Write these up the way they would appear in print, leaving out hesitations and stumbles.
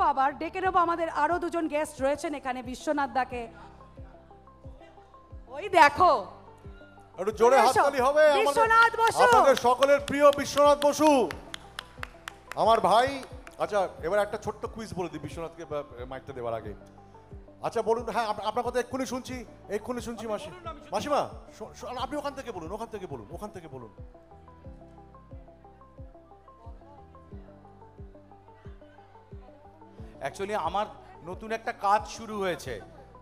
আবার ডেকে নেবো আমাদের আরো দুজন গেস্ট রয়েছেন এখানে, বিশ্বনাথ দাকে। ওই দেখো, একটু জোরে হাততালি হবে বিশ্বনাথ বসু, আপনাদের সকলের প্রিয় বিশ্বনাথ বসু আমার ভাই। আচ্ছা, এবার একটা ছোট্ট কুইজ বলে দিই বিশ্বনাথকে মাইকটা দেওয়ার আগে। আচ্ছা বলুন, হ্যাঁ আপনার কথা এক্ষুনি শুনছি মাসিমা, আপনি ওখান থেকে বলুন, ওখান থেকে বলুন। অ্যাকচুয়ালি আমার নতুন একটা কাজ শুরু হয়েছে,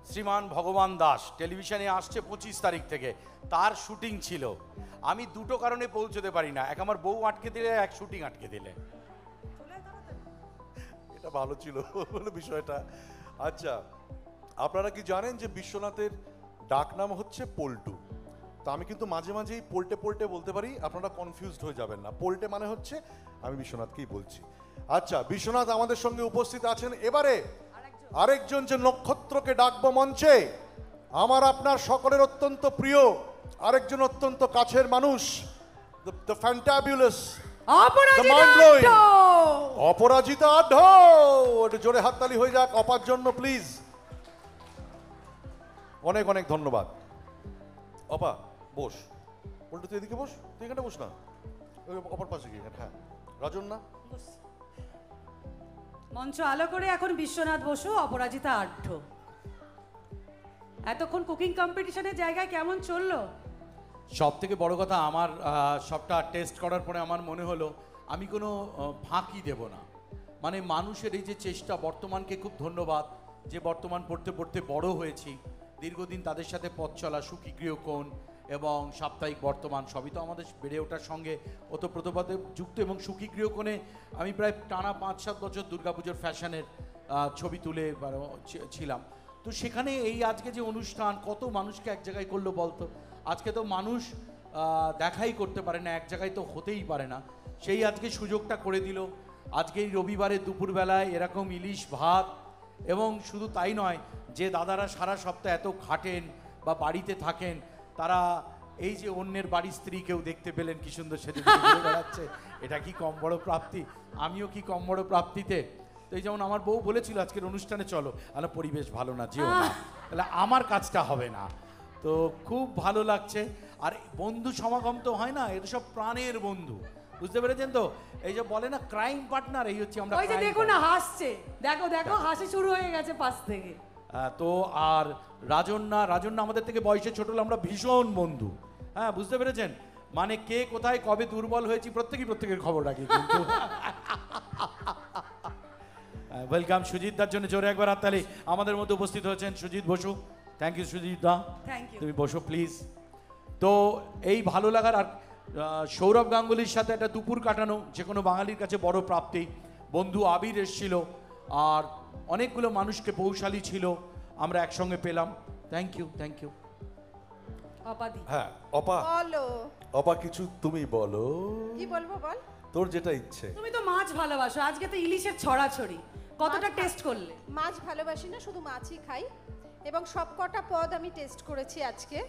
শ্রীমান ভগবান দাস, টেলিভিশনে আসছে 25 তারিখ থেকে। তার শুটিং ছিল। আমি দুটো কারণে পৌঁছতে পারি না, এক আমার বউ আটকে দিলে, এক শুটিং আটকে দিলে। এটা ভালো ছিল বলে বিষয়টা। আচ্ছা, আপনারা কি জানেন যে বিশ্বনাথের ডাক নাম হচ্ছে পল্টু? তো আমি কিন্তু মাঝে মাঝেই পোল্টে বলতে পারি, আপনারা কনফিউজড হয়ে যাবেন না। পোল্টে মানে হচ্ছে আমি বিশ্বনাথকেই বলছি। আচ্ছা, বিশ্বনাথ আমাদের সঙ্গে উপস্থিত আছেন। এবারে আরেকজন যে নক্ষত্রকে ডাকবো মঞ্চে, আমার আপনার সকলের অত্যন্ত প্রিয় আরেকজন অত্যন্ত কাছের মানুষ, দ্য ফ্যান্টাবুলাস, অপরাজিতা আঢ্য। একটু জোরে হাততালি হয়ে যাক অপার জন্য প্লিজ। অনেক অনেক ধন্যবাদ। অপা বস, বলতো তুই এদিকে বস, তুই এখানে বস না, অপর পাশে গিয়ে। হ্যাঁ, রাজন না, মঞ্চ আলো করে এখন বিশ্বনাথ বসু, অপরাজিতা আঢ্য। এতক্ষণ কুকিং কম্পিটিশনের জায়গায় কেমন চললো? সব থেকে বড় কথা, আমার সবটা টেস্ট করার পরে আমার মনে হলো আমি কোনো ফাঁকি দেব না। মানে মানুষের এই যে চেষ্টা, বর্তমানকে খুব ধন্যবাদ যে বর্তমান পড়তে পড়তে বড় হয়েছি, দীর্ঘদিন তাদের সাথে পথ চলা, সুখী গৃহকোণ এবং সাপ্তাহিক বর্তমান সবই তো আমাদের বেড়ে ওঠার সঙ্গে ওতপ্রোতভাবে যুক্ত। এবং সুখী গৃহকোণে আমি প্রায় টানা 5-7 বছর দুর্গাপুজোর ফ্যাশনের ছবি তুলে ছিলাম। তো সেখানে এই আজকে যে অনুষ্ঠান, কত মানুষকে এক জায়গায় করলো বলতো। আজকে তো মানুষ দেখাই করতে পারে না, এক জায়গায় তো হতেই পারে না, সেই আজকে সুযোগটা করে দিল। আজকে এই রবিবারে দুপুরবেলায় এরকম ইলিশ ভাত, এবং শুধু তাই নয়, যে দাদারা সারা সপ্তাহ এত খাটেন বা বাড়িতে থাকেন, তারা এই যে অন্যের বাড়ির স্ত্রী কেউ দেখতে পেলেন কি সুন্দর সেদিন ঘুরে বেড়াচ্ছে, এটা কি কম বড় প্রাপ্তি? আমিও কি কম বড় প্রাপ্তিতে? তো এই যেমন আমার বউ বলেছিল আজকের অনুষ্ঠানে চলো, আলো পরিবেশ ভালো না, যেও না, তাহলে আমার কাজটা হবে না। তো খুব ভালো লাগছে। আর বন্ধু সমাগম তো হয় না, এটা সব প্রাণের বন্ধু, বুঝতে পেরেছেন তো? এই যে বলে না ক্রাইম পার্টনার, এই হচ্ছে আমরা। ওই যে দেখো না হাসছে, দেখো হাসি শুরু হয়ে গেছে পাশ থেকে। তো আর রাজন্না আমাদের থেকে বয়সে ছোট হলে আমরা ভীষণ বন্ধু। হ্যাঁ, বুঝতে পেরেছেন? মানে কে কোথায় কবে দুর্বল হয়েছি প্রত্যেকের খবর রাখি কিন্তু। ওয়েলকাম সুজিত দার জন্য জোরে একবার হাততালি। আমাদের মধ্যে উপস্থিত হয়েছেন সুজিত বসু। থ্যাংক ইউ সুজিত দা, তুমি বসো প্লিজ। তো এই ভালো লাগার, আর সৌরভ গাঙ্গুলির সাথে একটা দুপুর কাটানো যে কোনো বাঙালির কাছে বড় প্রাপ্তি। বন্ধু আবির এসেছিল, আর অনেকগুলো মানুষকে পৌশালী ছিল আমরা একসঙ্গে পেলাম। Thank you. হ্যাঁ অপা, অপা কিছু তুমি বলো। কি বলবো বল, তোর যেটা ইচ্ছে। তুমি তো মাছ ভালোবাসো, আজকে তো ইলিশের ছড়াছড়ি, কতটা টেস্ট করলে? মাছ ভালোবাসি না, শুধু মাছই খাই, এবং সব কটা পদ আমি টেস্ট করেছি আজকে।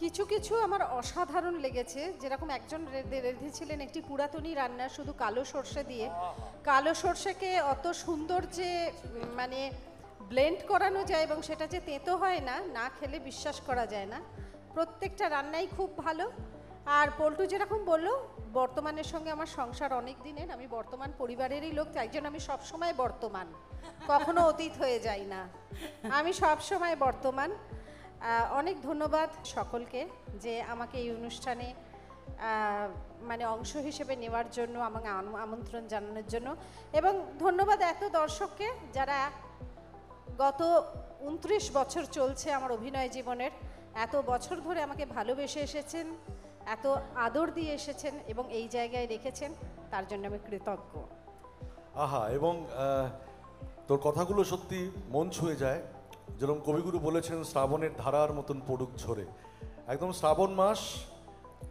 কিছু কিছু আমার অসাধারণ লেগেছে, যেরকম একজন রেঁধেছিলেন একটি পুরাতনী রান্না শুধু কালো সর্ষে দিয়ে। কালো সর্ষেকে অত সুন্দর যে মানে ব্লেন্ড করানো যায় এবং সেটা যে তেঁতো হয় না, না খেলে বিশ্বাস করা যায় না। প্রত্যেকটা রান্নাই খুব ভালো। আর পল্টু যেরকম বললো, বর্তমানের সঙ্গে আমার সংসার অনেক দিনের, আমি বর্তমান পরিবারেরই লোক, তাই জন্য আমি সবসময় বর্তমান, কখনো অতীত হয়ে যাই না, আমি সবসময় বর্তমান। অনেক ধন্যবাদ সকলকে যে আমাকে এই অনুষ্ঠানে মানে অংশ হিসেবে নেওয়ার জন্য, আমাকে আমন্ত্রণ জানানোর জন্য, এবং ধন্যবাদ এত দর্শককে যারা গত 29 বছর চলছে আমার অভিনয় জীবনের, এত বছর ধরে আমাকে ভালোবেসে এসেছেন, এত আদর দিয়ে এসেছেন এবং এই জায়গায় রেখেছেন, তার জন্য আমি কৃতজ্ঞ। আহা, এবং তোর কথাগুলো সত্যি মন ছুঁয়ে যায়। যেরকম কবিগুরু বলেছেন, শ্রাবণের ধারার মতন পড়ুক ঝরে, একদম শ্রাবণ মাস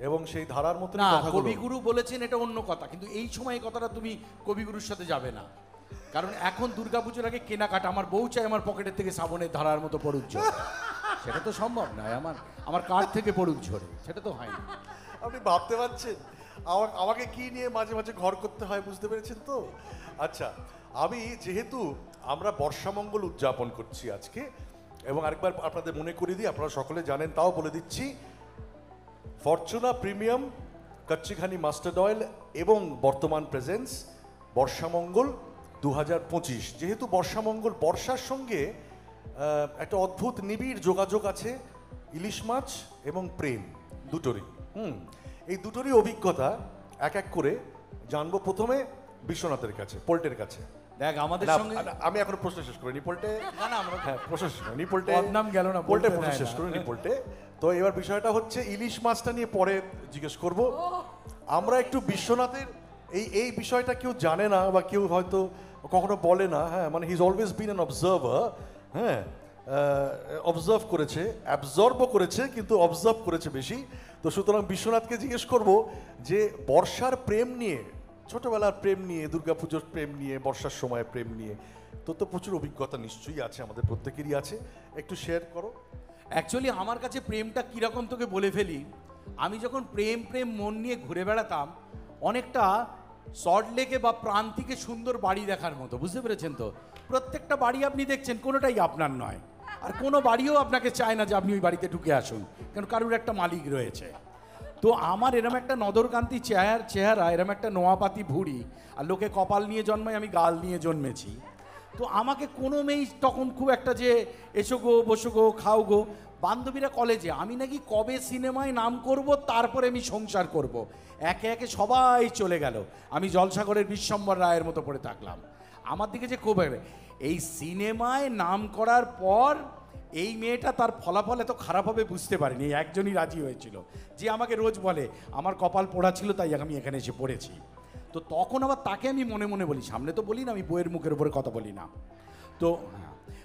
এবং সেই ধারার মতন। না, কবিগুরু বলেছেন এটা অন্য কথা, কিন্তু এই সময় কথাটা তুমি কবিগুরুর সাথে যাবে না, কারণ এখন দুর্গাপুজোর আগে কেনাকাটা। আমার বউ চাই আমার পকেটের থেকে শ্রাবণের ধারার মতো পড়ুক ঝরে, সেটা তো সম্ভব নয়। আমার কার্ড থেকে পড়ুক ঝরে, সেটা তো হয় না। আপনি ভাবতে পারছেন আমাকে কি নিয়ে মাঝে মাঝে ঘর করতে হয়, বুঝতে পেরেছেন তো? আচ্ছা, আমি যেহেতু আমরা বর্ষামঙ্গল উদযাপন করছি আজকে, এবং আরেকবার আপনাদের মনে করিয়ে দিই, আপনারা সকলে জানেন তাও বলে দিচ্ছি, ফরচুনা প্রিমিয়াম কচ্চিঘানি মাস্টার্ড অয়েল এবং বর্তমান প্রেজেন্স বর্ষামঙ্গল 2025। যেহেতু বর্ষামঙ্গল, বর্ষার সঙ্গে একটা অদ্ভুত নিবিড় যোগাযোগ আছে ইলিশ মাছ এবং প্রেম দুটোরই। এই দুটোরই অভিজ্ঞতা এক এক করে জানবো। প্রথমে বিশ্বনাথের কাছে, পোল্টের কাছে। দেখ আমাদের না, সঙ্গে আমি এখনো প্রশ্ন শেষ করিনি। পোল্টে না না আমরা হ্যাঁ, প্রশ্ন শেষ করিনি। পোল্টে বদনাম গেল না, পোল্টে বলতে প্রশ্ন দেয় শেষ না। করিনি। পোল্টে তো এবার বিষয়টা হচ্ছে ইলিশ মাছটা নিয়ে পরে জিজ্ঞেস করব। আমরা একটু বিশ্বনাথের এই বিষয়টা কেউ জানে না বা কেউ হয়তো কখনো বলে না। হ্যাঁ, মানে he is always been an observer. হ্যাঁ, অবজার্ভ করেছে, অ্যাবজর্বও করেছে, কিন্তু অবজার্ভ করেছে বেশি। তো সুতরাং বিশ্বনাথকে জিজ্ঞেস করব যে বর্ষার প্রেম নিয়ে, ছোটবেলার প্রেম নিয়ে, দুর্গাপুজোর প্রেম নিয়ে, বর্ষার সময় প্রেম নিয়ে তোর তো প্রচুর অভিজ্ঞতা নিশ্চয়ই আছে, আমাদের প্রত্যেকেরই আছে, একটু শেয়ার করো। অ্যাকচুয়ালি আমার কাছে প্রেমটা কীরকম তোকে বলে ফেলি। আমি যখন প্রেম প্রেম মন নিয়ে ঘুরে বেড়াতাম, অনেকটা সল্টলেকে বা প্রান্তিকে সুন্দর বাড়ি দেখার মতো, বুঝতে পেরেছেন তো? প্রত্যেকটা বাড়ি আপনি দেখছেন কোনোটাই আপনার নয়, আর কোনো বাড়িও আপনাকে চায় না যে আপনি ওই বাড়িতে ঢুকে আসুন, কারণ কারোর একটা মালিক রয়েছে। তো আমার এরম একটা নদরকান্তি চেহারা, এরম একটা নোয়াপাতি ভুঁড়ি, আর লোকে কপাল নিয়ে জন্মায়, আমি গাল নিয়ে জন্মেছি। তো আমাকে কোনো মেয়েই তখন খুব একটা যে এসো গো, বসো গো, খাও গো। বান্ধবীরা কলেজে, আমি নাকি কবে সিনেমায় নাম করব, তারপরে আমি সংসার করব। একে একে সবাই চলে গেল, আমি জলসাগরের বিশ্বম্বর রায়ের মতো পড়ে থাকলাম। আমার দিকে যে খুব এই সিনেমায় নাম করার পর এই মেয়েটা তার ফলাফল এত খারাপ হবে বুঝতে পারিনি। একজনই রাজি হয়েছিল, যে আমাকে রোজ বলে আমার কপাল পোড়া ছিল তাই আমি এখানে এসে পড়েছি। তো তখন আবার তাকে আমি মনে মনে বলি, সামনে তো বলি না, আমি বউয়ের মুখের উপরে কথা বলি না। তো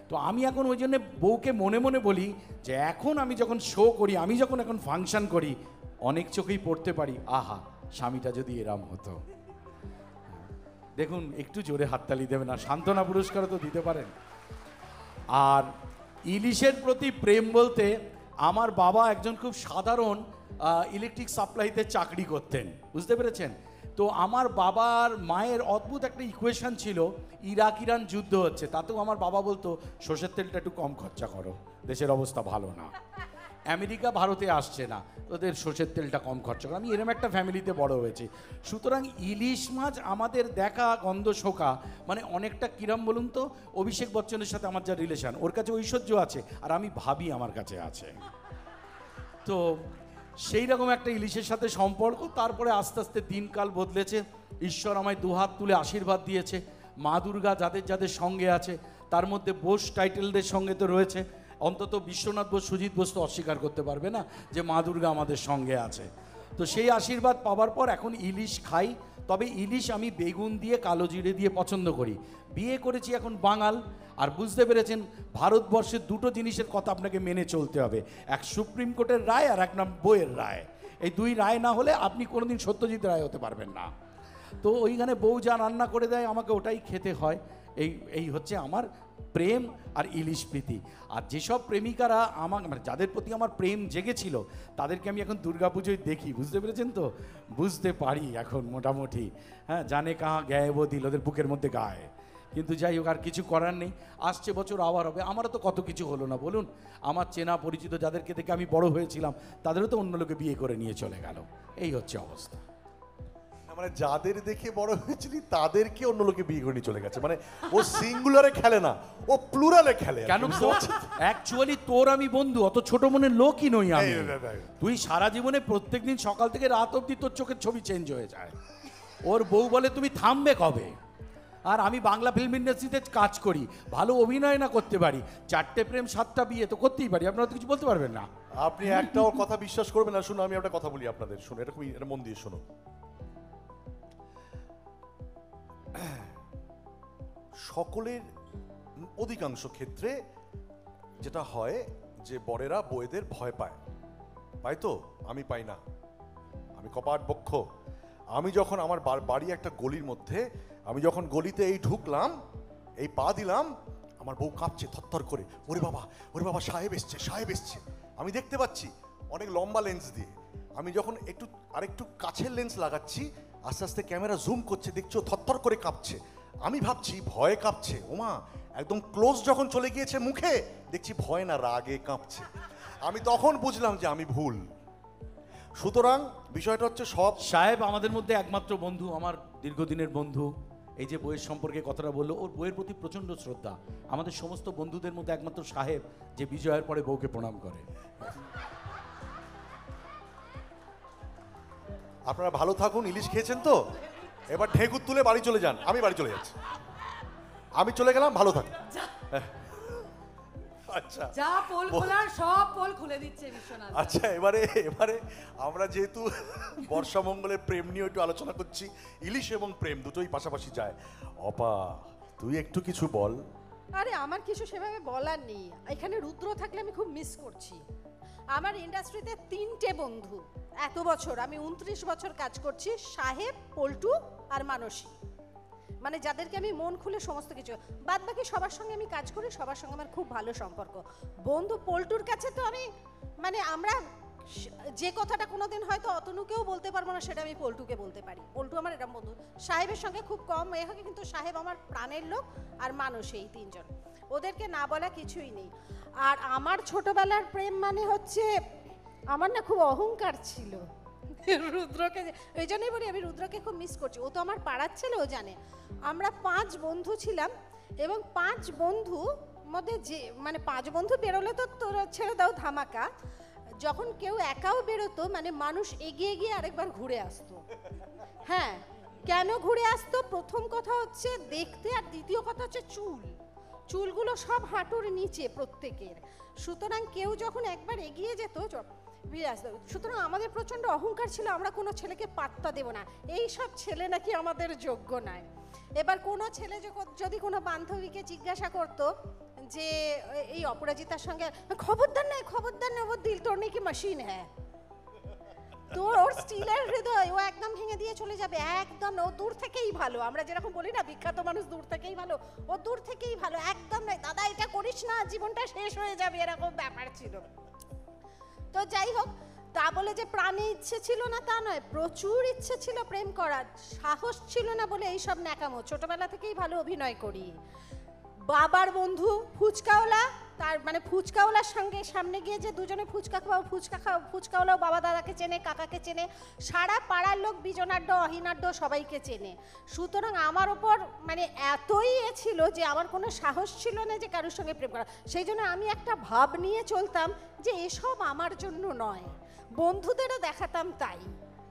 তো আমি এখন ওই জন্য বউকে মনে মনে বলি যে এখন আমি যখন শো করি, আমি যখন এখন ফাংশন করি, অনেক চোখেই পড়তে পারি, আহা স্বামীটা যদি এরম হতো। দেখুন একটু জোরে হাততালি দেবে না, সান্ত্বনা পুরস্কারও তো দিতে পারেন। আর ইলিশের প্রতি প্রেম বলতে, আমার বাবা একজন খুব সাধারণ ইলেকট্রিক সাপ্লাইতে চাকরি করতেন, বুঝতে পেরেছেন তো? আমার বাবার মায়ের অদ্ভুত একটা ইকুয়েশন ছিল, ইরাক ইরান যুদ্ধ হচ্ছে, তাতেও আমার বাবা বলতো সর্ষের তেলটা একটু কম খরচা করো, দেশের অবস্থা ভালো না। আমেরিকা ভারতে আসছে না, ওদের সর্ষের তেলটা কম খরচা করো। আমি এরম একটা ফ্যামিলিতে বড় হয়েছি। সুতরাং ইলিশ মাছ আমাদের দেখা, গন্ধ শোকা, মানে অনেকটা কিরম বলুন তো, অভিষেক বচ্চনের সাথে আমার যা রিলেশন, ওর কাছে ঐশ্বর্য আছে আর আমি ভাবি আমার কাছে আছে। তো সেই রকম একটা ইলিশের সাথে সম্পর্ক। তারপরে আস্তে আস্তে দিনকাল বদলেছে, ঈশ্বর আমায় দুহাত তুলে আশীর্বাদ দিয়েছে। মা দুর্গা যাদের যাদের সঙ্গে আছে, তার মধ্যে বোস টাইটেলদের সঙ্গে তো রয়েছে, অন্তত বিশ্বনাথ বোস, সুজিত বোস তো অস্বীকার করতে পারবে না যে মা দুর্গা আমাদের সঙ্গে আছে। তো সেই আশীর্বাদ পাওয়ার পর এখন ইলিশ খাই, তবে ইলিশ আমি বেগুন দিয়ে, কালো জিরে দিয়ে পছন্দ করি। বিয়ে করেছি এখন বাঙাল, আর বুঝতে পেরেছেন ভারতবর্ষের দুটো জিনিসের কথা আপনাকে মেনে চলতে হবে, এক সুপ্রিম কোর্টের রায় আর এক নাম বইয়ের রায়। এই দুই রায় না হলে আপনি কোনোদিন সত্যজিৎ রায় হতে পারবেন না। তো ওইখানে বউ যা রান্না করে দেয় আমাকে ওটাই খেতে হয়। এই হচ্ছে আমার প্রেম আর ইলিশ প্রীতি। আর যেসব প্রেমিকারা আমার, মানে যাদের প্রতি আমার প্রেম জেগেছিল, তাদেরকে আমি এখন দুর্গাপুজোয় দেখি, বুঝতে পেরেছেন তো? বুঝতে পারি এখন মোটামুটি। হ্যাঁ, জানে কাহা গায়ে ও দিল, ওদের বুকের মধ্যে গায়ে। কিন্তু যাই হোক, আর কিছু করার নেই, আসছে বছর আবার হবে। আমারও তো কত কিছু হলো না বলুন। আমার চেনা পরিচিত যাদেরকে দেখে আমি বড় হয়েছিলাম, তাদেরও তো অন্য লোকে বিয়ে করে নিয়ে চলে গেল। এই হচ্ছে অবস্থা। মানে যাদের দেখে বড় হয়েছিলি তাদেরকে অন্য লোকে বিয়ে করে নিয়ে চলে গেছে, মানে ও সিঙ্গুলারে খেলে না, ও প্লুরালে খেলে। কেন? অ্যাকচুয়ালি তোর আমি বন্ধু, অত ছোট মনের লোকই নই আমি। তুই সারা জীবনে প্রত্যেকদিন সকাল থেকে রাত অবধি তোর চোখের ছবি চেঞ্জ হয়ে যায়। ওর বউ বলে তুমি থামবে কবে? আর আমি বাংলা ফিল্ম ইন্ডাস্ট্রিতে কাজ করি, ভালো অভিনয় না করতে পারি, 4টে প্রেম 7টা বিয়ে তো করতেই পারি, আপনারা তো কিছু বলতে পারবেন না। আপনি একটাও কথা বিশ্বাস করবেন না। শুনুন, আমি একটা কথা বলি আপনাদের, শুনুন, এটা খুবই, এটা মন দিয়ে শুনুন। সকলের অধিকাংশ ক্ষেত্রে যেটা হয় যে বরেরা বউদের ভয় পায়, পাই তো? আমি পাই না, আমি কপাট বক্ষ। আমি যখন আমার বাড়ি একটা গলির মধ্যে, আমি যখন গলিতে এই ঢুকলাম, এই পা দিলাম, আমার বউ কাঁপছে থরথর করে, ওরে বাবা সাহেব এসছে, সাহেব এসছে। আমি দেখতে পাচ্ছি অনেক লম্বা লেন্স দিয়ে, আমি যখন আরেকটু কাছের লেন্স লাগাচ্ছি, আস্তে আস্তে ক্যামেরা জুম করছে, দেখছো থরথর করে কাঁপছে। আমি ভাবছি ভয়ে কাঁপছে, ওমা একদম ক্লোজ যখন চলে গিয়েছে মুখে, দেখছি ভয় না, রাগে কাঁপছে। আমি তখন বুঝলাম যে আমি ভুল। সুতরাং বিষয়টা হচ্ছে সব সাহেব আমাদের মধ্যে একমাত্র বন্ধু, আমার দীর্ঘদিনের বন্ধু। এই যে বইয়ের সম্পর্কে কথাটা বললো, ওর বইয়ের প্রতি প্রচণ্ড শ্রদ্ধা। আমাদের সমস্ত বন্ধুদের মধ্যে একমাত্র সাহেব যে বিজয়ের পরে বউকে প্রণাম করে। আপনারা ভালো থাকুন। ইলিশ খেয়েছেন তো, এবার ঢেকুর তুলে বাড়ি চলে যান। আমি বাড়ি চলে যাচ্ছি, আমি চলে গেলাম, ভালো থাকুন। আচ্ছা যা পোল খোলার সব পোল খুলে দিচ্ছে বিশ্বনাথ। আচ্ছা, এবারে আমরা যেহেতু বর্ষামঙ্গলের প্রেম নিয়ে একটু আলোচনা করছি, ইলিশ এবং প্রেম দুটোই পাশাপাশি যায়। অপা, তুই একটু কিছু বল। আরে আমার কিছু সেভাবে বলার নেই। এখানে রুদ্র থাকলে আমি খুব মিস করছি। আমার ইন্ডাস্ট্রিতে 3টে বন্ধু, এত বছর আমি 29 বছর কাজ করছি, সাহেব, পল্টু আর মানসী। মানে যাদেরকে আমি মন খুলে সমস্ত কিছু, বাদ বাকি সবার সঙ্গে আমি কাজ করি, সবার সঙ্গে আমার খুব ভালো সম্পর্ক। বন্ধু পল্টুর কাছে তো আমি মানে আমরা যে কথাটা কোনোদিন হয়তো অতনুকেও বলতে পারবো না, সেটা আমি পল্টুকে বলতে পারি। পল্টু আমার এরকম বন্ধু। সাহেবের সঙ্গে খুব কম এ হয়, কিন্তু সাহেব আমার প্রাণের লোক, আর মানুষ, এই 3জন, ওদেরকে না বলা কিছুই নেই। আর আমার ছোটবেলার প্রেম মানে হচ্ছে, আমার না খুব অহংকার ছিল রুদ্রকে, ওই জন্যই বলি আমি রুদ্রকে খুব মিস করছি। ও তো আমার পাড়ার ছেলে, ও জানে। আমরা 5 বন্ধু ছিলাম, এবং 5 বন্ধু মধ্যে যে মানে 5 বন্ধু বেরোলে তো তোরা ছেড়ে দাও ধামাকা। যখন কেউ একাও বেরোতো, মানে মানুষ এগিয়ে গিয়ে আরেকবার ঘুরে আসতো। হ্যাঁ, কেন ঘুরে আসতো? প্রথম কথা হচ্ছে দেখতে, আর দ্বিতীয় কথা হচ্ছে চুলগুলো সব হাঁটুর নিচে প্রত্যেকের। সুতরাং কেউ যখন একবার এগিয়ে যেত সুতরাং আমাদের প্রচণ্ড অহংকার ছিল, আমরা কোনো ছেলেকে পাত্তা দেব না, এই সব ছেলে নাকি আমাদের যোগ্য নয়। এবার কোনো ছেলে যদি কোনো বান্ধবীকে জিজ্ঞাসা করতো যে এই অপরাজিতার সঙ্গে, খবরদার নয় ও দিল তোড়নে কি মেশিন হ্যাঁ, তোর ওর স্টিলের হৃদয়, ও একদম ভেঙে দিয়ে চলে যাবে। একদম ও দূর থেকেই ভালো, আমরা যেরকম বলি না বিখ্যাত মানুষ দূর থেকেই ভালো, ও দূর থেকেই ভালো, একদম নয় দাদা এটা করিস না, জীবনটা শেষ হয়ে যাবে, এরকম ব্যাপার ছিল। তো যাই হোক, তা বলে যে প্রাণে ইচ্ছে ছিল না তা নয়, প্রচুর ইচ্ছে ছিল প্রেম করার, সাহস ছিল না বলে এইসব ন্যাকামো। ছোটবেলা থেকেই ভালো অভিনয় করি। বাবার বন্ধু ফুচকাওয়ালা, তার মানে ফুচকাওয়ালার সঙ্গে সামনে গিয়ে যে দুজনে ফুচকা ফুচকাওয়ালাও বাবা দাদাকে চেনে, কাকাকে চেনে, সারা পাড়ার লোক বিজনাঢ্য অহিনাঢ্য সবাইকে চেনে। সুতরাং আমার ওপর মানে এতই ছিল যে আমার কোনো সাহস ছিল না যে কারোর সঙ্গে প্রেম করা। সেই জন্য আমি একটা ভাব নিয়ে চলতাম যে এসব আমার জন্য নয়, বন্ধুদেরও দেখাতাম তাই।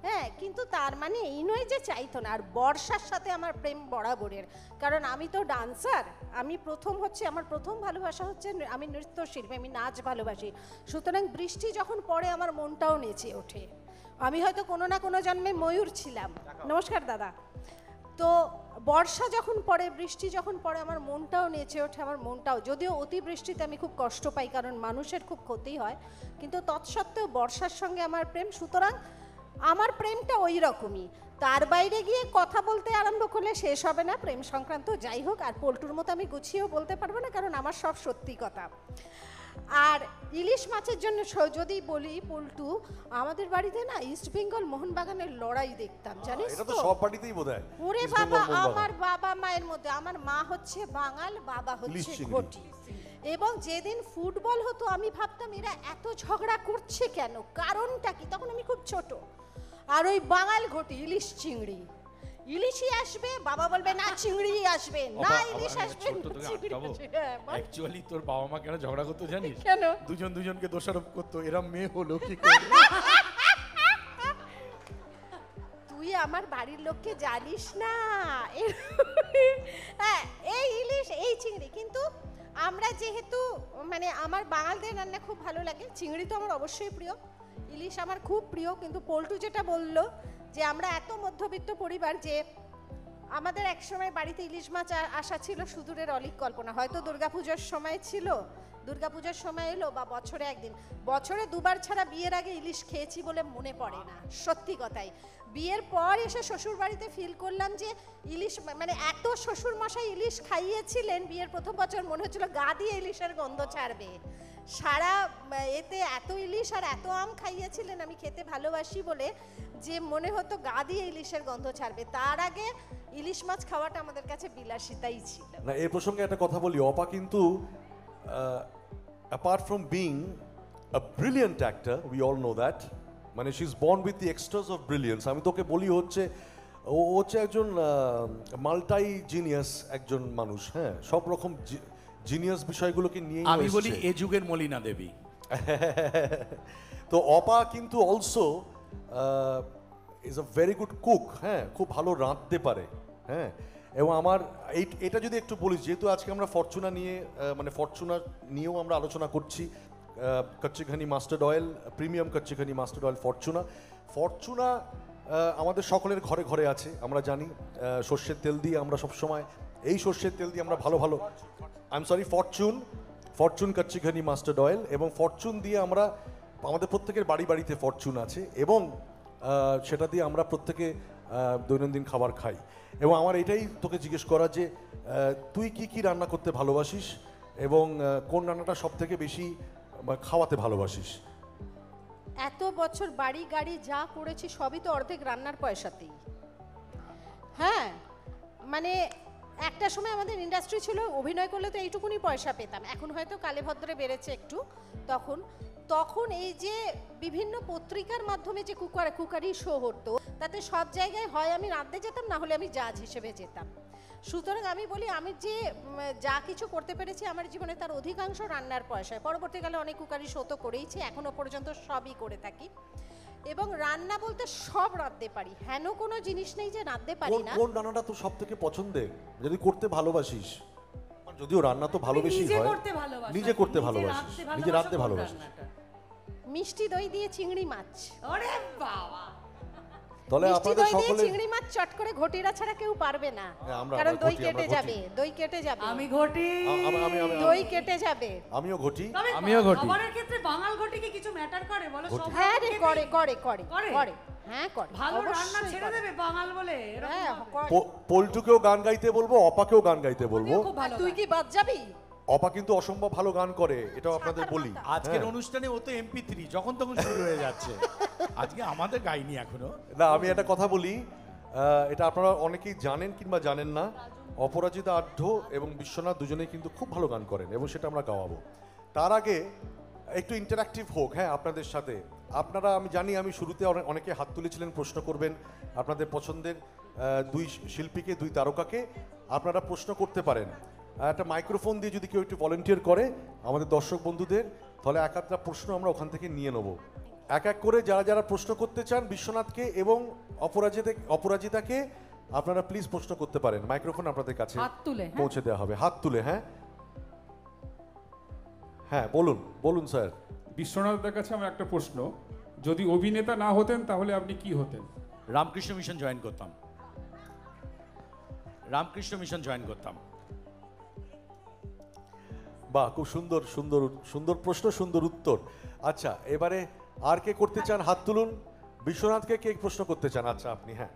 হ্যাঁ, কিন্তু তার মানে এই নয় যে চাইতো না। আর বর্ষার সাথে আমার প্রেম বরাবরের, কারণ আমি তো ডান্সার। আমি আমার প্রথম ভালোবাসা হচ্ছে আমি নৃত্যশিল্পী, আমি নাচ ভালোবাসি। সুতরাং বৃষ্টি যখন পড়ে আমার মনটাও নেচে ওঠে। আমি হয়তো কোনো না কোনো জন্মে ময়ূর ছিলাম। নমস্কার দাদা। তো বর্ষা যখন পড়ে, বৃষ্টি যখন পড়ে, আমার মনটাও নেচে ওঠে। আমার মনটাও, যদিও অতিবৃষ্টিতে আমি খুব কষ্ট পাই, কারণ মানুষের খুব ক্ষতি হয়, কিন্তু তৎসত্ত্বেও বর্ষার সঙ্গে আমার প্রেম। সুতরাং আমার প্রেমটা ওই রকমই। তার বাইরে গিয়ে কথা বলতে আরম্ভ করলে শেষ হবে না প্রেম সংক্রান্ত। যাই হোক, আর পল্টুর মতো আমি গুছিয়েও বলতে পারবো না, কারণ আমার সব সত্যি কথা। আর ইলিশ মাছের জন্য যদি বলি, পল্টু, আমাদের বাড়িতে না ইস্ট বেঙ্গল মোহনবাগানের লড়াই দেখতাম, জানিস এটা তো? তো সব বাড়িতেই বোধহয়। ওরে বাবা, আমার বাবা মায়ের মধ্যে, আমার মা হচ্ছে বাঙাল, বাবা হচ্ছে ঘটি। এবং যেদিন ফুটবল হতো আমি ভাবতাম এরা এত ঝগড়া করছে কেন, কারণটা কি? তখন আমি খুব ছোট। আর ওই বাঙাল ঘটি ইলিশ চিংড়ি, ইলিশই আসবে, বাবা বলবে না চিংড়ি আসবে, না ইলিশ আসবে। অ্যাকচুয়ালি তোর বাবা মা কেন ঝগড়া করতো জানিস? কেন? দুজনকে দোষারোপ করতো, এরা মেয়ে হলো কি করে। তুই আমার বাড়ির লোককে জানিস না। হ্যাঁ, এই ইলিশ এই চিংড়ি, কিন্তু আমরা যেহেতু মানে আমার বাঙালদের রান্না খুব ভালো লাগে, চিংড়ি তো আমার অবশ্যই প্রিয়, ইলিশ আমার খুব প্রিয়। কিন্তু পল্টু যেটা বললো যে আমরা এত মধ্যবিত্ত পরিবার যে আমাদের একসময় বাড়িতে ইলিশ মাছ আসা ছিল সুদূরের অলিক কল্পনা। হয়তো দুর্গাপূজার সময় ছিল, দুর্গাপূজার সময় এলো, বা বছরে একদিন। বছরে 2বার ছাড়া বিয়ের আগে ইলিশ খেয়েছি বলে মনে পড়ে না, সত্যি কথাই। বিয়ের পর এসে শ্বশুর বাড়িতে ফিল করলাম যে ইলিশ মানে এত শ্বশুর মশাই ইলিশ খাইয়েছিলেন, বিয়ের প্রথম বছর মনে হচ্ছিল গা দিয়ে ইলিশের গন্ধ ছাড়বে। সারা এতে এত ইলিশ আর এত আম খাইয়েছিলেন আমি খেতে ভালোবাসি বলে, যে মনে হতো গা দিয়ে ইলিশের গন্ধ ছাড়বে। তার আগে ইলিশ মাছ খাওয়াটা আমাদের কাছে বিলাসিতাই ছিল। না, এই প্রসঙ্গে একটা কথা বলি, অপা কিন্তু apart from being a brilliant actor, we all know that, মানে she is born with the extras of brilliance. আমি তোকে বলি হচ্ছে ও হচ্ছে একজন মাল্টাই জিনিয়াস একজন মানুষ, হ্যাঁ, সব রকম জিনিয়াস বিষয়গুলোকে নিয়ে আমি বলি এ যুগের মলিনা দেবী। তো অপা কিন্তু also is a very good cook, হ্যাঁ, খুব ভালো রাঁধতে পারে, হ্যাঁ। এবং আমার এটা যদি একটু বলিস, যেহেতু আজকে আমরা ফরচুনা নিয়ে মানে ফরচুনা নিয়েও আমরা আলোচনা করছি, কচ্চি ঘানি মাস্টার্ড অয়েল, প্রিমিয়াম কচ্চি ঘানি মাস্টার্ড অয়েল ফরচুনা। ফরচুনা আমাদের সকলের ঘরে ঘরে আছে, আমরা জানি। সর্ষের তেল দিয়ে আমরা সবসময়, এই সর্ষের তেল দিয়ে আমরা ভালো ভালো, আই এম সরি, ফরচুন কচ্চি ঘানি মাস্টার্ড অয়েল, এবং ফরচুন দিয়ে আমরা, আমাদের প্রত্যেকের বাড়ি বাড়িতে ফরচুন আছে, এবং সেটা দিয়ে আমরা প্রত্যেকে দৈনন্দিন খাবার খাই। এবং আমার এটাই তোকে জিজ্ঞেস করা যে তুই কি কি রান্না করতে ভালোবাসিস, এবং কোন রান্নাটা সব থেকে বেশি খাওয়াতে ভালোবাসিস? এত বছর বাড়ি গাড়ি যা করেছি সবই তো অর্ধেক রান্নার পয়সাতেই। হ্যাঁ, মানে একটা সময় আমাদের ইন্ডাস্ট্রি ছিল অভিনয় করলে তো এইটুকুনি পয়সা পেতাম, এখন হয়তো কালে ভদ্রে বেড়েছে একটু। তখন এই যে বিভিন্ন পত্রিকার মাধ্যমে যে কুকারি শো হতো, তাতে সব জায়গায় হয় আমি রাঁধতে যেতাম, না হলে আমি জাজ হিসেবে যেতাম। সুতরাং আমি বলি, আমি যে যা কিছু করতে পেরেছি আমার জীবনে তার অধিকাংশ রান্নার পয়সায়। পরবর্তীকালে অনেক কুকারি শো তো করেইছি, এখনো পর্যন্ত সবই করে থাকি। এবং রান্না বলতে সব রাঁধতে পারি, হেন কোনো জিনিস নেই যে রাঁধতে পারি না। কোন রান্নাটা তোর সব থেকে পছন্দের, যদি করতে ভালোবাসিস? যদিও রান্না তো ভালোবেসেই হয়, নিজে করতে ভালোবাসিস, নিজে রাঁধতে ভালোবাসিস। মিষ্টি দই দিয়ে চিংড়ি মাছ। ওরে বাবা, তাহলে মিষ্টি আপনাদের দই দিয়ে সকলে, চিংড়ি মাছ চট করে ঘটিরা ছাড়া কেউ পারবে না, আমরা কারণ দই ঘটি, কেটে আমরা যাবে, দই কেটে যাবে, আমি ঘটি। দই কেটে যাবে। আমিও ঘটি। তবে আমিও ঘটি। খাবারের ক্ষেত্রে বাঙাল ঘটিকে কিছু ম্যাটার করে বলো? সব হ্যাঁ রে, রকম করে খেতেই। করে করে করে? করে হ্যাঁ করে, ভালো রান্না অবশ্যই ছেড়ে করে। দেবে বাঙাল বলে এরকম হ্যাঁ হবে? করে। পল্টুকেও গান গাইতে বলবো, অপাকেও গান গাইতে বলবো। খুব ভালো তুই কি বাদ যাবি? অপা কিন্তু অসম্ভব ভালো গান করে, এটাও আপনাদের বলি। আজকের হ্যাঁ। অনুষ্ঠানে ও তো MP3 যখন তখন শুরু হয়ে যাচ্ছে, আজকে আমাদের গাইনি এখনো। না, আমি একটা কথা বলি, এটা আপনারা অনেকেই জানেন কিংবা জানেন না, অপরাজিতা আঢ্য এবং বিশ্বনাথ দুজনেই কিন্তু খুব ভালো গান করেন, এবং সেটা আমরা গাওয়াবো। তার আগে একটু ইন্টারাক্টিভ হোক, হ্যাঁ, আপনাদের সাথে। আপনারা, আমি জানি, আমি শুরুতে অনেকে হাত তুলেছিলেন, প্রশ্ন করবেন আপনাদের পছন্দের দুই শিল্পীকে, দুই তারকাকে। আপনারা প্রশ্ন করতে পারেন, একটা মাইক্রোফোন দিয়ে যদি কেউ একটু ভলেন্টিয়ার করে আমাদের দর্শক বন্ধুদের, তাহলে এক একটা প্রশ্ন আমরা ওখান থেকে নিয়ে নেব। এক এক করে যারা যারা প্রশ্ন করতে চান বিশ্বনাথকে এবং অপরাজিতাকে, আপনারা প্লিজ প্রশ্ন করতে পারেন। মাইক্রোফোন আপনাদের কাছে হাত তুলে, হ্যাঁ? পৌঁছে দেওয়া হবে, হাত তুলে। হ্যাঁ হ্যাঁ, বলুন স্যার। বিশ্বনাথদের কাছে আমার একটা প্রশ্ন, যদি অভিনেতা না হতেন তাহলে আপনি কি হতেন? রামকৃষ্ণ মিশন জয়েন করতাম, রামকৃষ্ণ মিশন জয়েন করতাম। বাহ, খুব সুন্দর সুন্দর সুন্দর প্রশ্ন, সুন্দর উত্তর। আচ্ছা, এবারে আর কে করতে চান হাত তুলুন। বিশ্বনাথকে কে প্রশ্ন করতে চান? আচ্ছা, আপনি, হ্যাঁ,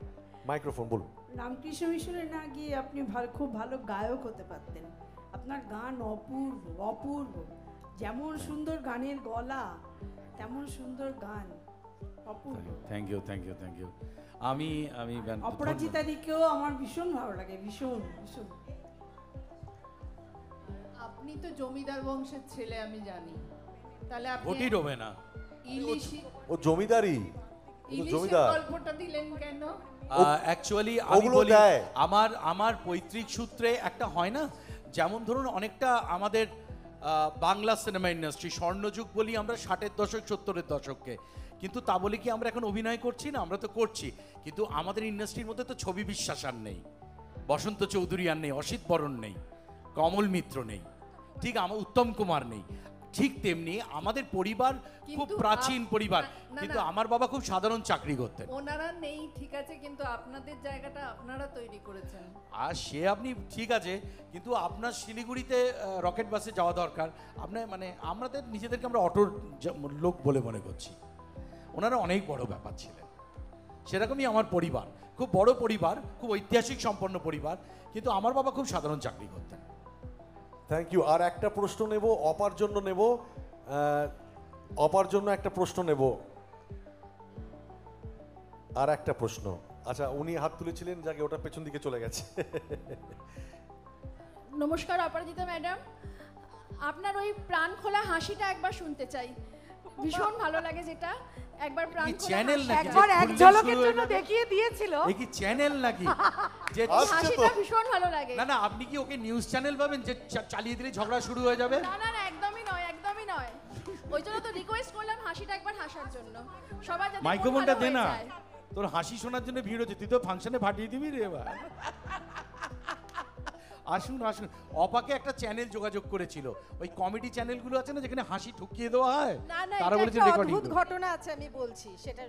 মাইক্রোফোন বলুন। রামকৃষ্ণ মিশনে না গিয়ে আপনি খুব ভালো গায়ক হতে পারতেন। আপনার গান অপূর্ব অপূর্ব, যেমন সুন্দর গানের গলা তেমন সুন্দর গান, অপূর্ব। Thank you thank you thank you. আমি অপরাজিতাদিকেও আমার ভীষণ ভালো লাগে, ভীষণ ভীষণ। আপনি তো জমিদার বংশের ছেলে আমি জানি, তাহলে আপনি ঘটি ডোবে না। ও জমিদারি, ইলিশের জমিদার। গল্পটা দিলেন কেন? অ্যাকচুয়ালি আমি ওগুলো বলি, দেয়। আমার পৈতৃক সূত্রে একটা হয় না, যেমন ধরুন অনেকটা আমাদের বাংলা সিনেমা ইন্ডাস্ট্রি স্বর্ণযুগ বলি আমরা 60-এর দশক 70-এর দশককে, কিন্তু তা বলে কি আমরা এখন অভিনয় করছি না? আমরা তো করছি, কিন্তু আমাদের ইন্ডাস্ট্রির মধ্যে তো ছবি বিশ্বাস আর নেই, বসন্ত চৌধুরী আর নেই, অসিত বরণ নেই, কমল মিত্র নেই, ঠিক আমার উত্তম কুমার নেই। ঠিক তেমনি আমাদের পরিবার খুব কিন্তু প্রাচীন পরিবার, না, কিন্তু না। আমার বাবা খুব সাধারণ চাকরি করতেন। ওনারা নেই ঠিক আছে, কিন্তু আপনাদের জায়গাটা আপনারা তৈরি করেছেন। আর সে আপনি ঠিক আছে, কিন্তু আপনার শিলিগুড়িতে রকেট বাসে যাওয়া দরকার, আপনার মানে আমাদের নিজেদেরকে আমরা অটোর লোক বলে মনে করছি, ওনারা অনেক বড় ব্যাপার ছিলেন। সেরকমই আমার পরিবার, খুব বড় পরিবার, খুব ঐতিহাসিক সম্পন্ন পরিবার, কিন্তু আমার বাবা খুব সাধারণ চাকরি করতেন। Thank you. আর একটা প্রশ্ন নেব, অপার জন্য নেব। অপার জন্য একটা প্রশ্ন নেব, আর একটা প্রশ্ন। আচ্ছা, উনি হাত তুলেছিলেন, যাকে ওটা পেছন দিকে চলে গেছে। নমস্কার অপরাজিতা ম্যাডাম, আপনার ওই প্রাণ খোলা হাসিটা একবার শুনতে চাই, ভীষণ ভালো লাগে যেটা। একবার প্রাণ কি খোলা চ্যানেল হাসি- নাকি? একবার এক খুললেই ঝলকের শুরু হয়ে জন্য যাবে। দেখিয়ে দিয়েছিল। এ কি চ্যানেল নাকি? যে আসছে তো। হাসিটা ভীষণ ভালো লাগে। না না, আপনি কি ওকে নিউজ চ্যানেল ভাবেন যে চালিয়ে দিলে ঝগড়া শুরু হয়ে যাবে? না না না, একদমই নয়, একদমই নয়। ওই জন্য তো রিকোয়েস্ট করলাম হাসিটা একবার হাসার জন্য, সবার যাতে মন মাইক্রোফোনটা ভালো দে হয়ে না, যায়। তোর হাসি শোনার জন্য ভিড় হচ্ছে, তুই তো ফাংশনে ফাটিয়ে দিবি রে এবার। আসুন আসুন, অপাকে একটা চ্যানেল যোগাযোগ করেছিল, ওই কমেডি চ্যানেলগুলো আছে না যেখানে হাসি ঠুকিয়ে দেওয়া হয়, না না, তারা এটা বলেছে একটা রেকর্ডিং। অদ্ভুত ঘটনা আছে, আমি বলছি সেটা।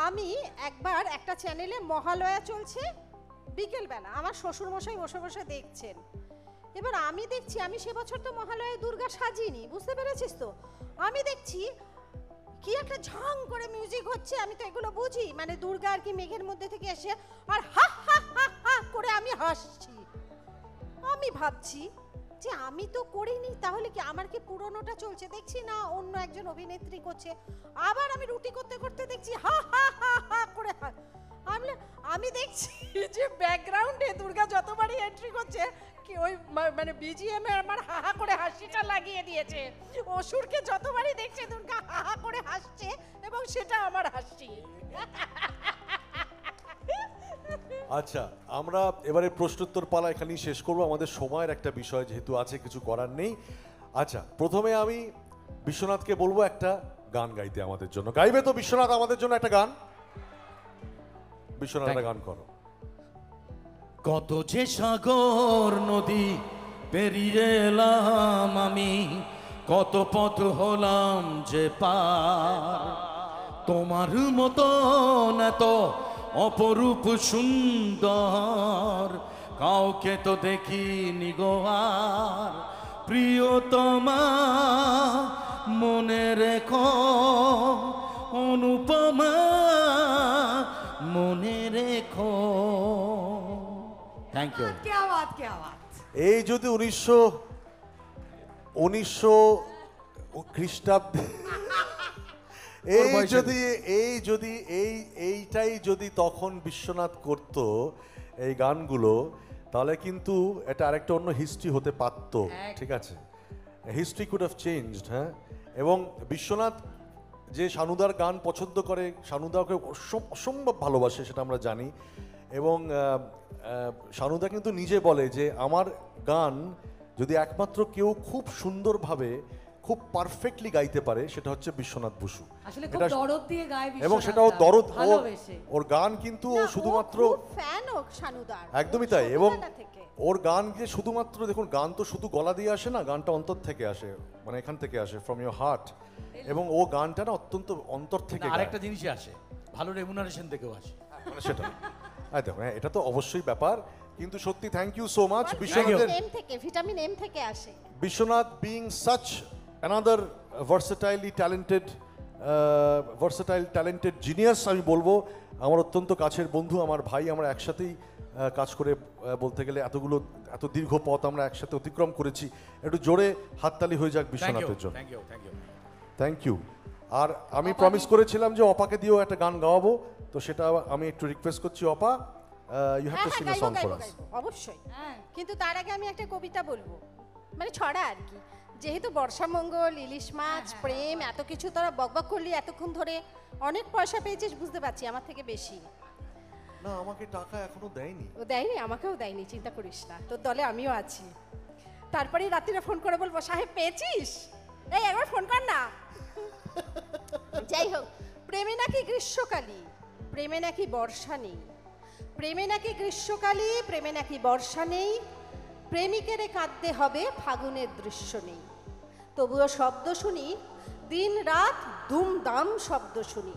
আমি একবার একটা চ্যানেলে মহালয়া চলছে বিকেলবেলা, আমার শ্বশুরমশাই বসে বসে দেখছেন। এবার আমি দেখছি, আমি সে বছর তো মহালয়া দুর্গা সাজিনি, বুঝতে পেরেছিস তো। আমি দেখছি কি একটা ঝাং করে মিউজিক হচ্ছে, আমি তো এগুলো বুঝি, মানে দুর্গা আর কি মেঘের মধ্যে থেকে এসে আর হা হা হা হা করে আমি হাসছি। আমি ভাবছি যে আমি তো করিনি, তাহলে কি আমার কি পুরনোটা চলছে? দেখছি না, অন্য একজন অভিনেত্রী করছে। আবার আমি রুটি করতে করতে দেখছি হা হা হা হা করে আমি দেখছি যে ব্যাকগ্রাউন্ডে দুর্গা যতবারই এন্ট্রি করছে কি ওই মানে বিজিএম এ আমার হা হা করে হাসিটা লাগিয়ে দিয়েছে। অসুরকে যতবারই দেখছে দুর্গা হা হা করে হাসছে এবং সেটা আমার হাসি। আচ্ছা, আমরা এবারে প্রশ্নোত্তর পালা এখানেই শেষ করবো, আমাদের সময়ের একটা বিষয় যেহেতু আছে, কিছু করার নেই। আচ্ছা, প্রথমে আমি বিশ্বনাথকে বলবো একটা গান গাইতে আমাদের জন্য। গাইবে তো বিশ্বনাথ আমাদের জন্য একটা গান? বিশ্বনাথ একটা গান করো। কত যে সাগর নদী পেরিয়ে এলাম আমি, কত পথ হলাম যে পার, তোমার মতন এত অপরূপ সুন্দর কাউকে তো দেখিনি গো আর। প্রিয়তমা মনে রেখো, অনুপমা মনে রেখো। Thank you. কে আওয়াজ, কে আওয়াজ। এই যদি 1900 খ্রিস্টাব্দে এইটাই যদি তখন বিশ্বনাথ করত এই গানগুলো, তাহলে কিন্তু এটা আরেকটা অন্য হিস্ট্রি হতে পারত। ঠিক আছে, হিস্ট্রি কুড হ্যাভ চেঞ্জড। হ্যাঁ, এবং বিশ্বনাথ যে শানুদার গান পছন্দ করে, শানুদাকে অসম্ভব ভালোবাসে, সেটা আমরা জানি। এবং শানুদা কিন্তু নিজে বলে যে আমার গান যদি একমাত্র কেউ খুব সুন্দরভাবে, খুব পারফেক্টলি গাইতে পারে, সেটা হচ্ছে বিশ্বনাথ বসু। আসলে খুব দরদ দিয়ে গায় এবং বিশ্বনাথ সেটাও দা, দরদ, ভালোবেসে। ওর গান কিন্তু ও শুধুমাত্র ফ্যান ও শানুদার, একদমই তাই। এবং ছোটবেলা থেকে। ওর গান যে শুধুমাত্র, দেখুন, গান তো শুধু গলা দিয়ে আসে না, গানটা অন্তর থেকে আসে, মানে এখান থেকে আসে, ফ্রম ইয়োর হার্ট। এবং ও গানটা না অত্যন্ত অন্তর থেকে গায়। আরেকটা জিনিসই আসে, ভালো রেমুনারেশন থেকেও আসে। মানে সেটা দেখো, হ্যাঁ, এটা তো অবশ্যই ব্যাপার। কিন্তু সত্যি থ্যাংক ইউ সো মাচ বিশ্বনাথের, এম থেকে, ভিটামিন এম থেকে আসে। Biswanath being such another versatile talented genius, আমি বলবো। আমার অত্যন্ত কাছের বন্ধু, আমার ভাই, আমরা একসাথেই কাজ করে, বলতে গেলে এত দীর্ঘ পথ আমরা একসাথে অতিক্রম করেছি। একটু জোরে হাততালি হয়ে যাক বিশ্বনাথের জন্য। Thank you, thank you. Thank you. আর আমি প্রমিস করেছিলাম যে অপাকে দিয়েও একটা গান গাওয়াবো, তো সেটা আমি একটু রিকোয়েস্ট করছি। অপা, you have to sing a song for us. অবশ্যই। কিন্তু তার আগে আমি একটা কবিতা বলবো, মানে ছড়া আর কি। যেহেতু বর্ষামঙ্গল, ইলিশ মাছ, প্রেম, এত কিছু তোরা বকবক করলি এতক্ষণ ধরে, অনেক পয়সা পেয়েছিস বুঝতে পারছি, আমার থেকে বেশি। না, আমাকে টাকা এখনো দেয়নি। ও দেয়নি, আমাকেও দেয়নি, চিন্তা করিস না, তোর দলে আমিও আছি। তারপরে রাত্রিরে ফোন করে বলবো, সাহেব পেয়েছিস? এই একবার ফোন কর না। যাই হোক, প্রেমে নাকি গ্রীষ্মকালী, প্রেমে নাকি বর্ষা নেই, প্রেমে নাকি গ্রীষ্মকালী, প্রেমে নাকি বর্ষা নেই, প্রেমিকেরে কাঁদতে হবে ফাগুনের দৃশ্য নেই। তবুও শব্দ শুনি, দিন রাত দুমদাম শব্দ শুনি।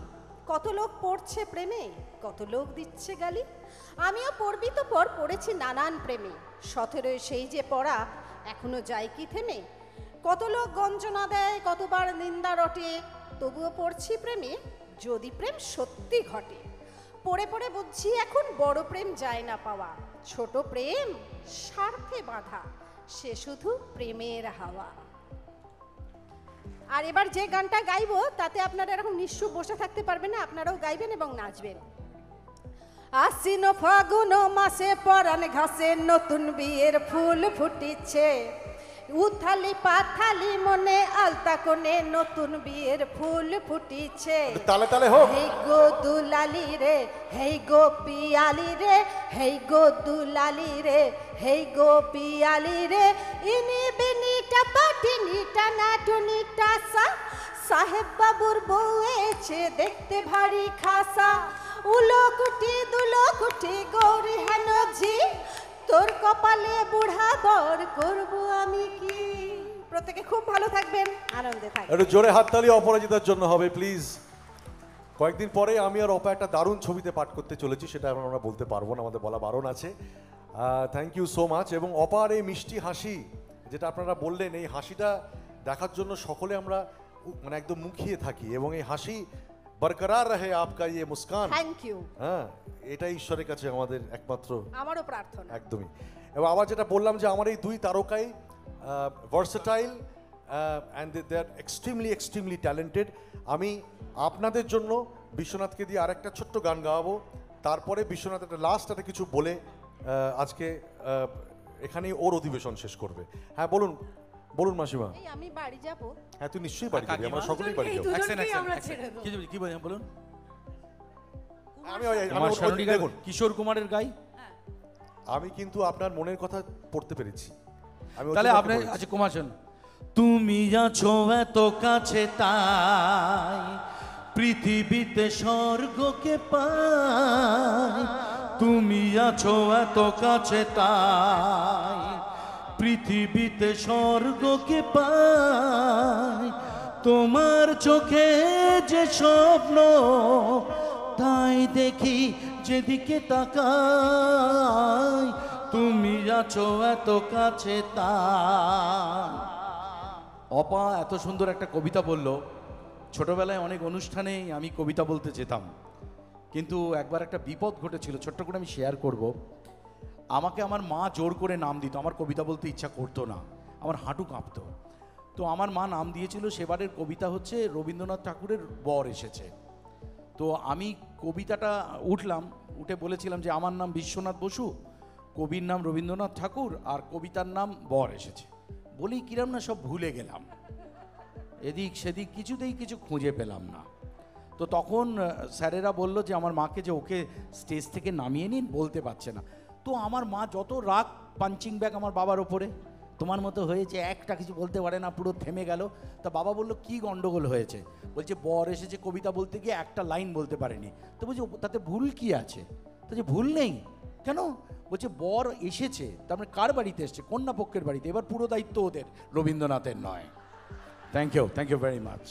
কত লোক পড়ছে প্রেমে, কত লোক দিচ্ছে গালি। আমিও পড়বি তো পড়েছি নানান প্রেমে, 17 সেই যে পড়া এখনো যায় কি থেমে। কত লোক গঞ্জনা দেয়, কতবার নিন্দা রটে, তবুও পড়ছি প্রেমে, যদি প্রেম সত্যি ঘটে। পড়ে পড়ে বুঝছি এখন বড় প্রেম যায় না পাওয়া, ছোট প্রেম স্বার্থে বাঁধা, সে শুধু প্রেমের হাওয়া। আর এবার যে গানটা গাইবো তাতে আপনারা এরকম নিশ্চুপ বসে থাকতে পারবেন না, আপনারাও গাইবেন এবং নাচবেন। আশ্বিন ফাগুন মাসে পরাণ ঘাসে নতুন বিয়ের ফুল ফুটিছে, উথালি পাথালি মনে আলতা কোণে নতুন বিয়ের ফুল ফুটিছে। তালে তালে হোক। হেই গো দুলালি রে, হেই গো পিয়ালি রে, হেই গো দুলালি রে, হেই গো পিয়ালি রে, ইনি বিনিটা পাটিনিটা নাটুনিটা সা, সাহেব বাবুর বউয়েছে দেখতে ভারী খাসা, উলো কুটি দুলো কুটি গৌরী হেন ঝি, তোর কপালে বুড়া বর করবো আমি কি। প্রত্যেকে খুব ভালো থাকবেন, আনন্দে থাকবেন। একটু জোরে হাততালি অপরাজিতার জন্য হবে প্লিজ। কয়েকদিন পরে আমি আর অপা একটা দারুণ ছবিতে পাঠ করতে চলেছি, সেটা এখন আমরা বলতে পারবো না, আমাদের বলা বারণ আছে। Thank you so much. এবং অপার এই মিষ্টি হাসি যেটা আপনারা বললেন, এই হাসিটা দেখার জন্য সকলে আমরা মানে একদম মুখিয়ে থাকি, এবং এই হাসি বরকরার রহে আপকা ইয়ে মুস্কান। Thank you. হ্যাঁ, এটা ঈশ্বরের কাছে আমাদের একমাত্র আমারও প্রার্থনা। একদমই। এবং আবার যেটা বললাম যে আমার এই দুই তারকাই versatile and they are extremely talented. আমি আপনাদের জন্য বিশ্বনাথকে দিয়ে আরেকটা ছোট্ট গান গাওয়াবো, তারপরে বিশ্বনাথ একটা লাস্ট একটা কিছু বলে আজকে এখানেই ওর অধিবেশন শেষ করবে। হ্যাঁ বলুন বলুন মাসিমা। এই আমি বাড়ি যাব। হ্যাঁ তুই নিশ্চয়ই বাড়ি যাবি, আমরা সকলেই বাড়ি যাবো। দুজনকেই আমরা ছেড়ে দেবো। কি বলেন বলুন। আমি কুমার শানুরি গাই, দেখুন, কিশোর কুমারের গাই। আমি কিন্তু আপনার মনের কথা পড়তে পেরেছি। আমি তাহলে আপনি আচ্ছা কুমার শানু, তুমি আছো এত কাছে তাই পৃথিবীতে স্বর্গকে পাই, তুমি আছো এত কাছে তাই পৃথিবীতে স্বর্গকে পাই, তোমার চোখে যে স্বপ্ন তাই দেখি যেদিকে তাকাই, তুমি আছো এত কাছে তাই। অপা এত সুন্দর একটা কবিতা বলল। ছোটবেলায় অনেক অনুষ্ঠানেই আমি কবিতা বলতে যেতাম, কিন্তু একবার একটা বিপদ ঘটেছিল, ছোট্ট করে আমি শেয়ার করব। আমাকে আমার মা জোর করে নাম দিত, আমার কবিতা বলতে ইচ্ছা করতো না, আমার হাঁটু কাঁপতো। তো আমার মা নাম দিয়েছিল, সেবারের কবিতা হচ্ছে রবীন্দ্রনাথ ঠাকুরের বর এসেছে। তো আমি কবিতাটা উঠলাম, উঠে বলেছিলাম যে আমার নাম বিশ্বনাথ বসু, কবির নাম রবীন্দ্রনাথ ঠাকুর, আর কবিতার নাম বর এসেছে। বলি কিরম না সব ভুলে গেলাম, এদিক সেদিক কিছুতেই কিছু খুঁজে পেলাম না। তো তখন স্যারেরা বলল যে আমার মাকে যে ওকে স্টেজ থেকে নামিয়ে নিন, বলতে পারছে না। তো আমার মা যত রাগ পাঞ্চিং ব্যাগ আমার বাবার ওপরে, তোমার মতো হয়েছে, একটা কিছু বলতে পারে না, পুরো থেমে গেল। তা বাবা বলল কি গন্ডগোল হয়েছে? বলছে বর এসেছে, কবিতা বলতে গিয়ে একটা লাইন বলতে পারেনি। তো বলছে তাতে ভুল কি আছে? তো যে ভুল নেই কেন? বলছে বর এসেছে, তার মানে কার বাড়িতে এসছে? কন্যা পক্ষের বাড়িতে, এবার পুরো দায়িত্ব ওদের, রবীন্দ্রনাথের নয়। Thank you very much.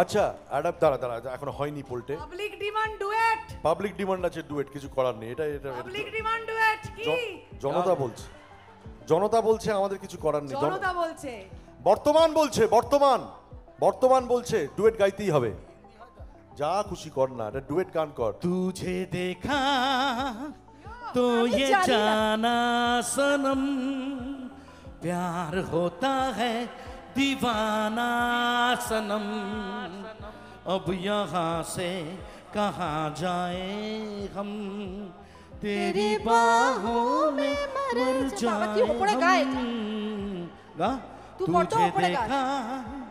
আচ্ছা অ্যাডাপ দাঁড়া এখনো হয়নি পোল্টে। Public demand duet, public demand আছে, ডুয়েট কিছু করার নেই। এটা পাবলিক ডিমান্ড ডুয়েট কি? জনতা বলছে আমাদের কিছু করার নেই। জনতা বলছে, বর্তমান বলছে ডুয়েট গাইতেই হবে। যা খুশি কর না, এটা ডুয়েট গান কর। तुझे देखा तो ये जाना सनम, प्यार होता है दीवाना सनम, अब यहाँ से कहाँ जाए हम, तेरी बाहों में मर जाए हम। गा तुझे देखा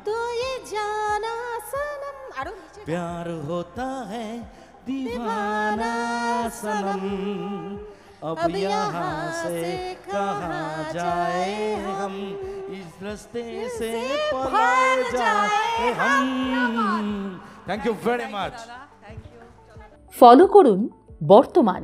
तो ये जाना सनम, আরো নিচে प्यार होता है दीवाना सनम, अब यहाँ से कहाँ जाए हम, इस रास्ते से पलाए जाए हम। Thank you very much. Thank you. Follow করুন বর্তমান।